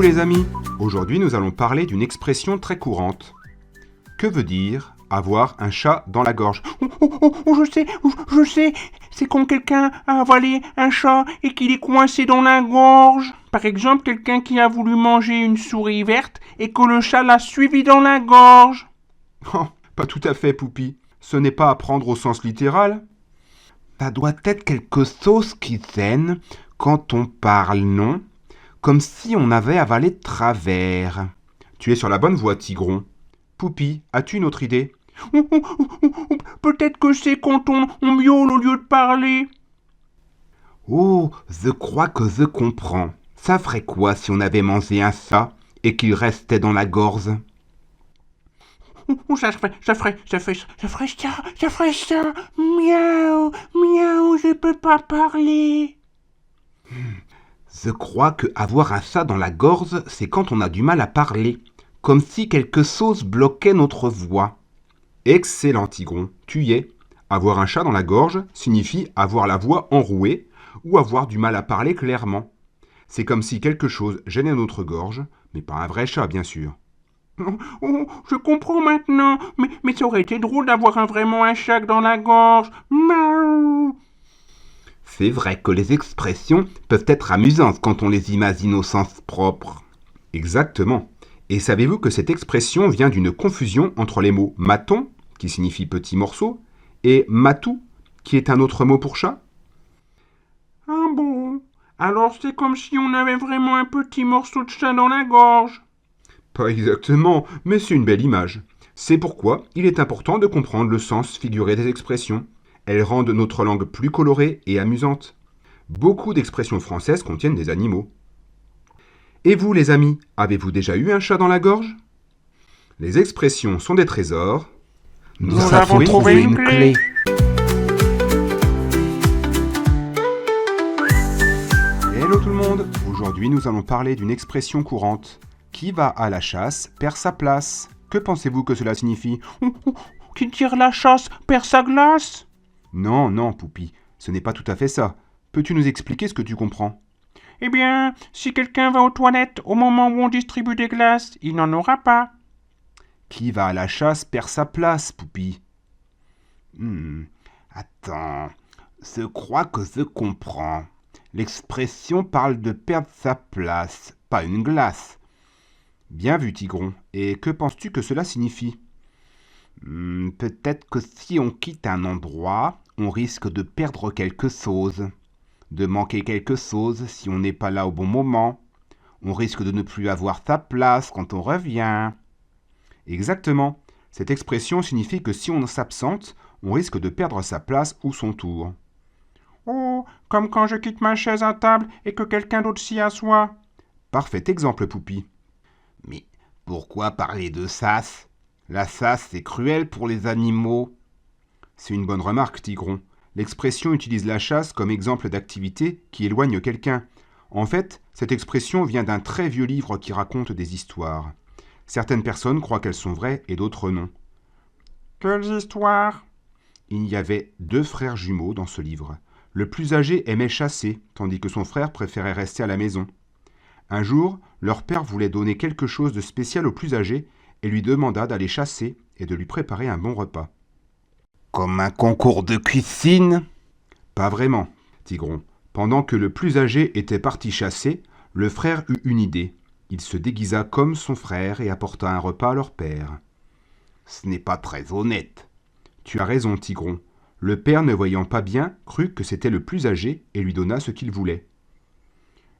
Coucou les amis, aujourd'hui nous allons parler d'une expression très courante. Que veut dire avoir un chat dans la gorge? Je sais, c'est quand quelqu'un a avalé un chat et qu'il est coincé dans la gorge. Par exemple, quelqu'un qui a voulu manger une souris verte et que le chat l'a suivi dans la gorge. Oh, pas tout à fait, Poupi. Ce n'est pas à prendre au sens littéral. Ça doit être quelque chose qui gêne quand on parle, non? Comme si on avait avalé de travers. Tu es sur la bonne voie, Tigron. Poupi, as-tu une autre idée? Peut-être que c'est quand on miaule au lieu de parler. Oh, je crois que je comprends. Ça ferait quoi si on avait mangé un chat et qu'il restait dans la gorge? Ça ferait ça. Miaou, miaou, je peux pas parler. Je crois que avoir un chat dans la gorge, c'est quand on a du mal à parler, comme si quelque chose bloquait notre voix. Excellent, Tigron, tu y es. Avoir un chat dans la gorge signifie avoir la voix enrouée ou avoir du mal à parler clairement. C'est comme si quelque chose gênait notre gorge, mais pas un vrai chat, bien sûr. Oh, je comprends maintenant, mais ça aurait été drôle d'avoir vraiment un chat dans la gorge. Miaou. C'est vrai que les expressions peuvent être amusantes quand on les imagine au sens propre. Exactement. Et savez-vous que cette expression vient d'une confusion entre les mots maton, qui signifie petit morceau, et matou, qui est un autre mot pour chat? Ah bon? Alors c'est comme si on avait vraiment un petit morceau de chat dans la gorge. Pas exactement, mais c'est une belle image. C'est pourquoi il est important de comprendre le sens figuré des expressions. Elles rendent notre langue plus colorée et amusante. Beaucoup d'expressions françaises contiennent des animaux. Et vous, les amis, avez-vous déjà eu un chat dans la gorge? Les expressions sont des trésors. Nous avons trouvé une clé. Hello tout le monde! Aujourd'hui, nous allons parler d'une expression courante. Qui va à la chasse perd sa place. Que pensez-vous que cela signifie? Qui tire la chasse perd sa glace. Non, Poupi, ce n'est pas tout à fait ça. Peux-tu nous expliquer ce que tu comprends? Eh bien, si quelqu'un va aux toilettes au moment où on distribue des glaces, il n'en aura pas. Qui va à la chasse perd sa place, Poupi. Attends, je crois que je comprends. L'expression parle de perdre sa place, pas une glace. Bien vu, Tigron. Et que penses-tu que cela signifie? Peut-être que si on quitte un endroit, on risque de perdre quelque chose. De manquer quelque chose si on n'est pas là au bon moment. On risque de ne plus avoir sa place quand on revient. Exactement. Cette expression signifie que si on s'absente, on risque de perdre sa place ou son tour. Oh, comme quand je quitte ma chaise à table et que quelqu'un d'autre s'y assoit. Parfait exemple, Poupi. Mais pourquoi parler de sas? La chasse, c'est cruel pour les animaux. C'est une bonne remarque, Tigron. L'expression utilise la chasse comme exemple d'activité qui éloigne quelqu'un. En fait, cette expression vient d'un très vieux livre qui raconte des histoires. Certaines personnes croient qu'elles sont vraies et d'autres non. Quelles histoires? Il y avait 2 frères jumeaux dans ce livre. Le plus âgé aimait chasser, tandis que son frère préférait rester à la maison. Un jour, leur père voulait donner quelque chose de spécial au plus âgé et lui demanda d'aller chasser et de lui préparer un bon repas. Comme un concours de cuisine? Pas vraiment, Tigron. Pendant que le plus âgé était parti chasser, le frère eut une idée. Il se déguisa comme son frère et apporta un repas à leur père. Ce n'est pas très honnête. Tu as raison, Tigron. Le père, ne voyant pas bien, crut que c'était le plus âgé et lui donna ce qu'il voulait.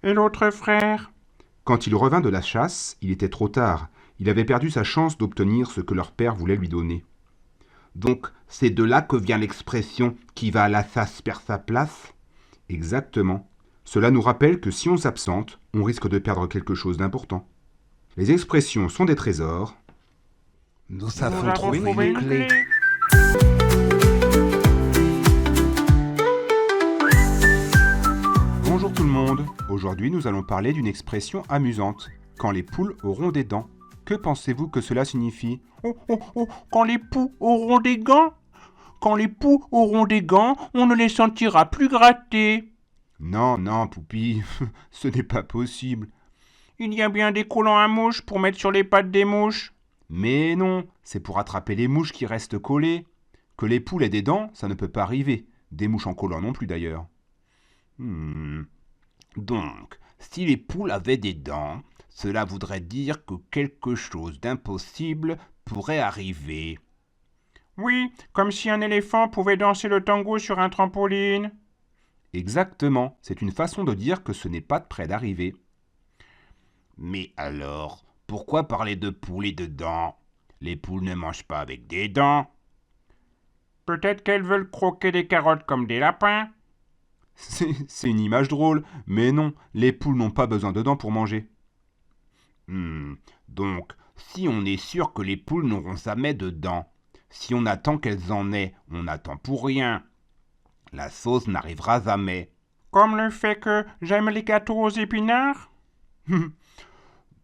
Et l'autre frère? Quand il revint de la chasse, il était trop tard. Il avait perdu sa chance d'obtenir ce que leur père voulait lui donner. Donc, c'est de là que vient l'expression « qui va à la chasse perd sa place » ? Exactement. Cela nous rappelle que si on s'absente, on risque de perdre quelque chose d'important. Les expressions sont des trésors. Nous avons trouvé une clé. Bonjour tout le monde. Aujourd'hui, nous allons parler d'une expression amusante. Quand les poules auront des dents. Que pensez-vous que cela signifie? Quand les poux auront des gants? Quand les poux auront des gants, on ne les sentira plus gratter. Non, Poupi, ce n'est pas possible. Il y a bien des collants à mouches pour mettre sur les pattes des mouches. Mais non, c'est pour attraper les mouches qui restent collées. Que les poules aient des dents, ça ne peut pas arriver. Des mouches en collant non plus d'ailleurs. Donc, si les poules avaient des dents, cela voudrait dire que quelque chose d'impossible pourrait arriver. Oui, comme si un éléphant pouvait danser le tango sur un trampoline. Exactement, c'est une façon de dire que ce n'est pas près d'arriver. Mais alors, pourquoi parler de poules et de dents? Les poules ne mangent pas avec des dents. Peut-être qu'elles veulent croquer des carottes comme des lapins. C'est une image drôle, mais non, les poules n'ont pas besoin de dents pour manger. Donc, si on est sûr que les poules n'auront jamais de dents, si on attend qu'elles en aient, on attend pour rien. La sauce n'arrivera jamais. Comme le fait que j'aime les gâteaux aux épinards.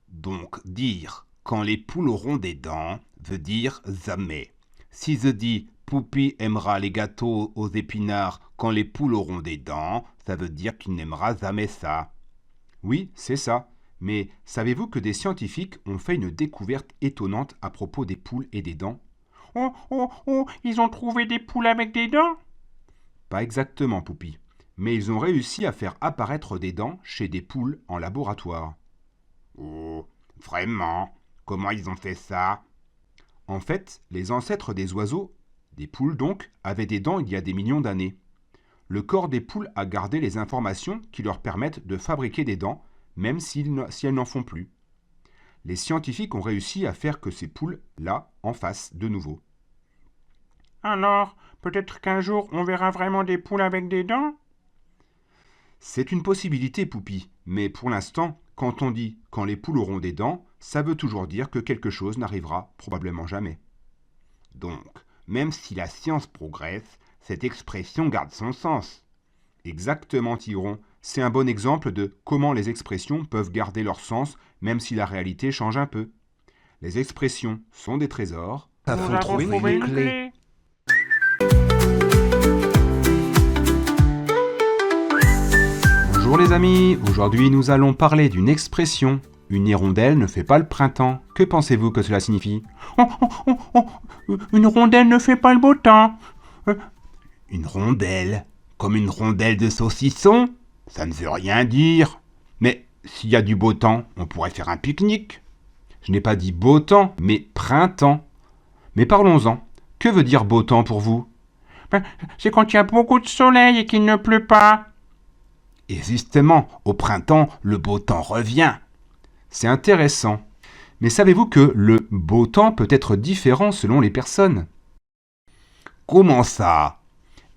Donc, dire « quand les poules auront des dents » veut dire « jamais ». Si je dis « Poupie aimera les gâteaux aux épinards quand les poules auront des dents », ça veut dire qu'il n'aimera jamais ça. Oui, c'est ça. Mais savez-vous que des scientifiques ont fait une découverte étonnante à propos des poules et des dents? Oh, ils ont trouvé des poules avec des dents? Pas exactement, Poupie. Mais ils ont réussi à faire apparaître des dents chez des poules en laboratoire. Oh, vraiment? Comment ils ont fait ça? En fait, les ancêtres des oiseaux, des poules donc, avaient des dents il y a des millions d'années. Le corps des poules a gardé les informations qui leur permettent de fabriquer des dents, même si elles n'en font plus. Les scientifiques ont réussi à faire que ces poules-là en fassent de nouveau. Alors, peut-être qu'un jour on verra vraiment des poules avec des dents? C'est une possibilité, Poupie, mais pour l'instant, quand on dit « quand les poules auront des dents », ça veut toujours dire que quelque chose n'arrivera probablement jamais. Donc, même si la science progresse, cette expression garde son sens. Exactement, Tigron. C'est un bon exemple de comment les expressions peuvent garder leur sens même si la réalité change un peu. Les expressions sont des trésors. Nous avons trouvé une clé. Bonjour les amis, aujourd'hui nous allons parler d'une expression. Une hirondelle ne fait pas le printemps. Que pensez-vous que cela signifie? Une rondelle ne fait pas le beau temps. Une rondelle? Comme une rondelle de saucisson? Ça ne veut rien dire. Mais s'il y a du beau temps, on pourrait faire un pique-nique. Je n'ai pas dit beau temps, mais printemps. Mais parlons-en. Que veut dire beau temps pour vous? C'est quand il y a beaucoup de soleil et qu'il ne pleut pas. Et justement, au printemps, le beau temps revient. C'est intéressant. Mais savez-vous que le beau temps peut être différent selon les personnes? Comment ça?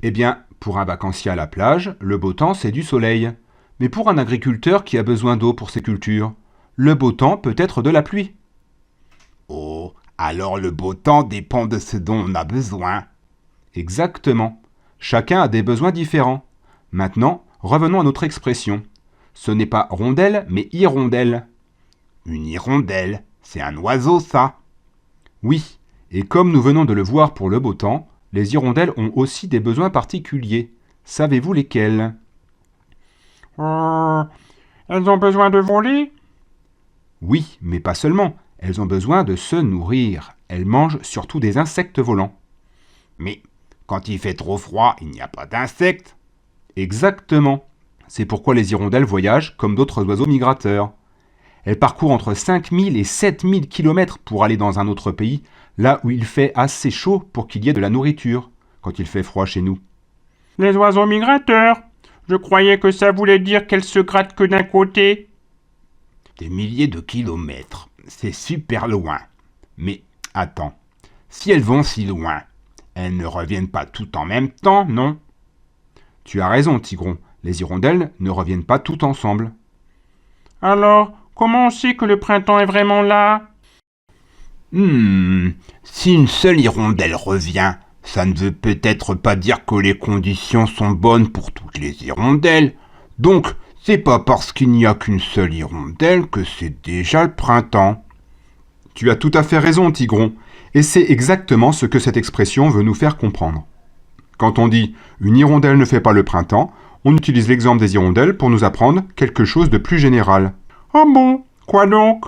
Eh bien, pour un vacancier à la plage, le beau temps, c'est du soleil. Mais pour un agriculteur qui a besoin d'eau pour ses cultures, le beau temps peut être de la pluie. Oh, alors le beau temps dépend de ce dont on a besoin. Exactement. Chacun a des besoins différents. Maintenant, revenons à notre expression. Ce n'est pas rondelle, mais hirondelle. Une hirondelle, c'est un oiseau, ça? Oui, et comme nous venons de le voir pour le beau temps, les hirondelles ont aussi des besoins particuliers. Savez-vous lesquels? Elles ont besoin de voler? Oui, mais pas seulement. Elles ont besoin de se nourrir. Elles mangent surtout des insectes volants. Mais quand il fait trop froid, il n'y a pas d'insectes. Exactement. C'est pourquoi les hirondelles voyagent comme d'autres oiseaux migrateurs. Elles parcourent entre 5000 et 7000 km pour aller dans un autre pays, là où il fait assez chaud pour qu'il y ait de la nourriture, quand il fait froid chez nous. Les oiseaux migrateurs? Je croyais que ça voulait dire qu'elles se grattent que d'un côté. Des milliers de kilomètres, c'est super loin. Mais attends, si elles vont si loin, elles ne reviennent pas toutes en même temps, non? Tu as raison, Tigron. Les hirondelles ne reviennent pas toutes ensemble. Alors, comment on sait que le printemps est vraiment là? Si une seule hirondelle revient, ça ne veut peut-être pas dire que les conditions sont bonnes pour toutes les hirondelles. Donc, c'est pas parce qu'il n'y a qu'une seule hirondelle que c'est déjà le printemps. Tu as tout à fait raison, Tigron. Et c'est exactement ce que cette expression veut nous faire comprendre. Quand on dit « une hirondelle ne fait pas le printemps », on utilise l'exemple des hirondelles pour nous apprendre quelque chose de plus général. Ah bon? Quoi donc?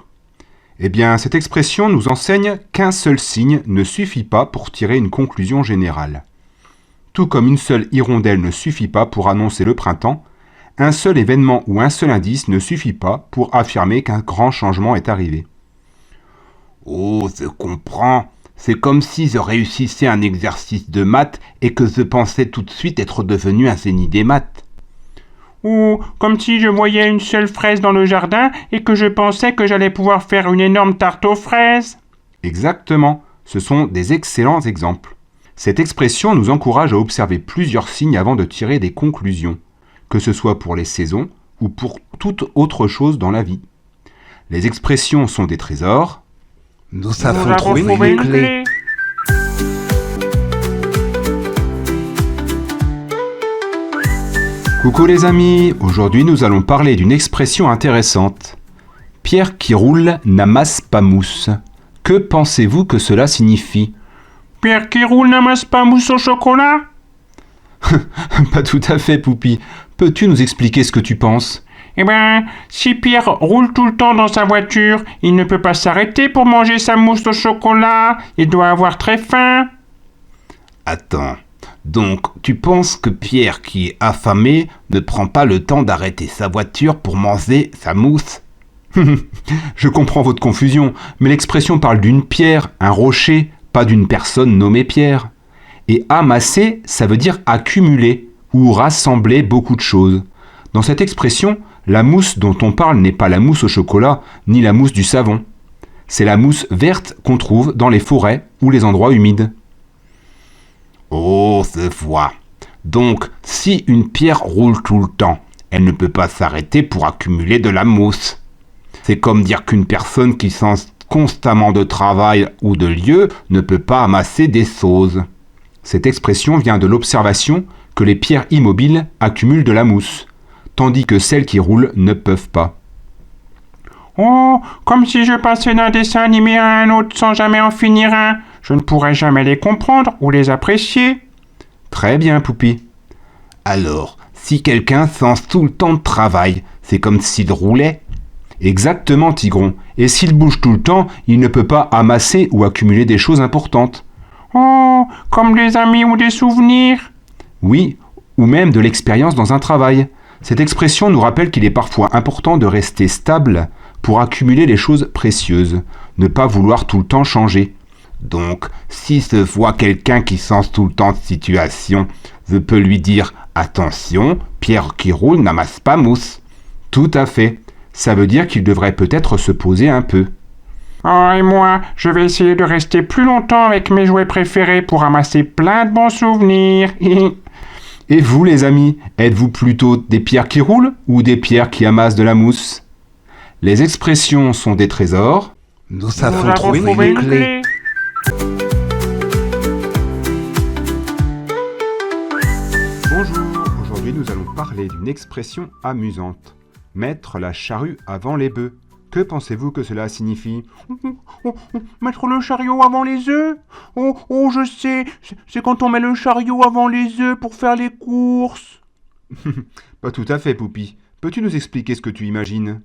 Eh bien, cette expression nous enseigne qu'un seul signe ne suffit pas pour tirer une conclusion générale. Tout comme une seule hirondelle ne suffit pas pour annoncer le printemps, un seul événement ou un seul indice ne suffit pas pour affirmer qu'un grand changement est arrivé. Oh, je comprends. C'est comme si je réussissais un exercice de maths et que je pensais tout de suite être devenu un génie des maths. Ou comme si je voyais une seule fraise dans le jardin et que je pensais que j'allais pouvoir faire une énorme tarte aux fraises. Exactement, ce sont des excellents exemples. Cette expression nous encourage à observer plusieurs signes avant de tirer des conclusions, que ce soit pour les saisons ou pour toute autre chose dans la vie. Les expressions sont des trésors. Nous avons trouvé une clé. Coucou les amis, aujourd'hui nous allons parler d'une expression intéressante. Pierre qui roule n'amasse pas mousse. Que pensez-vous que cela signifie? Pierre qui roule n'amasse pas mousse au chocolat? Pas tout à fait, Poupi. Peux-tu nous expliquer ce que tu penses? Eh ben, si Pierre roule tout le temps dans sa voiture, il ne peut pas s'arrêter pour manger sa mousse au chocolat. Il doit avoir très faim. Attends, donc tu penses que Pierre qui est affamé ne prend pas le temps d'arrêter sa voiture pour manger sa mousse? Je comprends votre confusion, mais l'expression parle d'une pierre, un rocher, pas d'une personne nommée Pierre. Et amasser, ça veut dire accumuler ou rassembler beaucoup de choses. Dans cette expression, la mousse dont on parle n'est pas la mousse au chocolat, ni la mousse du savon. C'est la mousse verte qu'on trouve dans les forêts ou les endroits humides. Oh, je vois. Donc, si une pierre roule tout le temps, elle ne peut pas s'arrêter pour accumuler de la mousse. C'est comme dire qu'une personne qui change constamment de travail ou de lieu ne peut pas amasser des choses. Cette expression vient de l'observation que les pierres immobiles accumulent de la mousse, tandis que celles qui roulent ne peuvent pas. Oh, comme si je passais d'un dessin animé à un autre sans jamais en finir un. Je ne pourrais jamais les comprendre ou les apprécier. Très bien, Poupi. Alors, si quelqu'un sens tout le temps de travail, c'est comme s'il roulait? Exactement, Tigron. Et s'il bouge tout le temps, il ne peut pas amasser ou accumuler des choses importantes. Oh, comme des amis ou des souvenirs. Oui, ou même de l'expérience dans un travail. Cette expression nous rappelle qu'il est parfois important de rester stable pour accumuler les choses précieuses, ne pas vouloir tout le temps changer. Donc, si je vois quelqu'un qui sens tout le temps de situation, je peux lui dire « Attention, Pierre qui roule n'amasse pas mousse ». Tout à fait. Ça veut dire qu'il devrait peut-être se poser un peu. Oh, et moi, je vais essayer de rester plus longtemps avec mes jouets préférés pour amasser plein de bons souvenirs. Et vous, les amis, êtes-vous plutôt des pierres qui roulent ou des pierres qui amassent de la mousse? Les expressions sont des trésors. Nous avons trouvé une clé. Bonjour, aujourd'hui nous allons parler d'une expression amusante. Mettre la charrue avant les bœufs. Que pensez-vous que cela signifie? Mettre le chariot avant les œufs? Oh, je sais, c'est quand on met le chariot avant les œufs pour faire les courses. Pas tout à fait, Poupi. Peux-tu nous expliquer ce que tu imagines?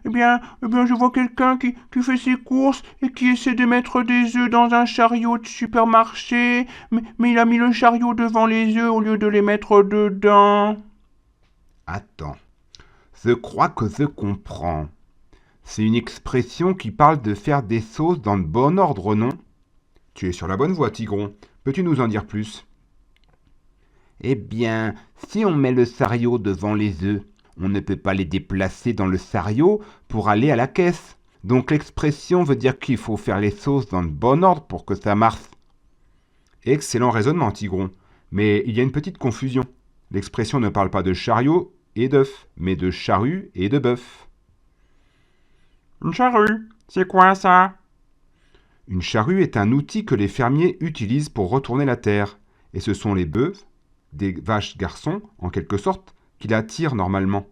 Eh bien, je vois quelqu'un qui fait ses courses et qui essaie de mettre des œufs dans un chariot de supermarché, mais il a mis le chariot devant les œufs au lieu de les mettre dedans. Attends, je crois que je comprends. C'est une expression qui parle de faire des choses dans le bon ordre, non? Tu es sur la bonne voie, Tigron. Peux-tu nous en dire plus? Eh bien, si on met le chariot devant les œufs, on ne peut pas les déplacer dans le chariot pour aller à la caisse. Donc l'expression veut dire qu'il faut faire les choses dans le bon ordre pour que ça marche. Excellent raisonnement, Tigron. Mais il y a une petite confusion. L'expression ne parle pas de chariot et d'œuf, mais de charrue et de bœuf. Une charrue, c'est quoi ça? Une charrue est un outil que les fermiers utilisent pour retourner la terre. Et ce sont les bœufs, des vaches garçons, en quelque sorte, qui la tirent normalement.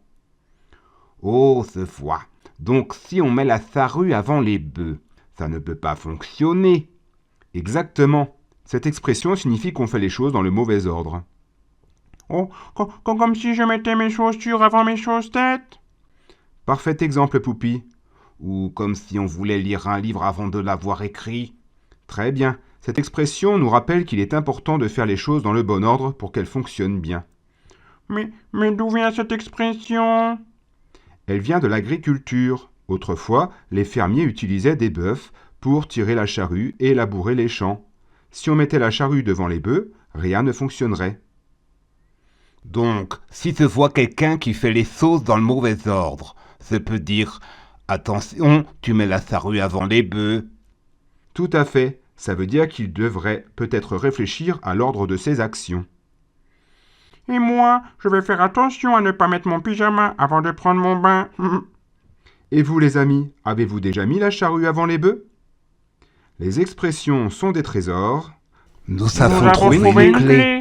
Oh, je vois. Donc si on met la charrue avant les bœufs, ça ne peut pas fonctionner. Exactement. Cette expression signifie qu'on fait les choses dans le mauvais ordre. Oh, comme si je mettais mes chaussures avant mes chaussettes? Parfait exemple, Poupi. ou comme si on voulait lire un livre avant de l'avoir écrit. Très bien. Cette expression nous rappelle qu'il est important de faire les choses dans le bon ordre pour qu'elles fonctionnent bien. Mais d'où vient cette expression? Elle vient de l'agriculture. Autrefois, les fermiers utilisaient des bœufs pour tirer la charrue et labourer les champs. Si on mettait la charrue devant les bœufs, rien ne fonctionnerait. Donc, si se voit quelqu'un qui fait les choses dans le mauvais ordre, ça peut dire « Attention, tu mets la charrue avant les bœufs ». Tout à fait. Ça veut dire qu'il devrait peut-être réfléchir à l'ordre de ses actions. Et moi, je vais faire attention à ne pas mettre mon pyjama avant de prendre mon bain. Et vous les amis, avez-vous déjà mis la charrue avant les bœufs? Les expressions sont des trésors. Nous avons Nous avons trouvé trouvé une une clé. clé.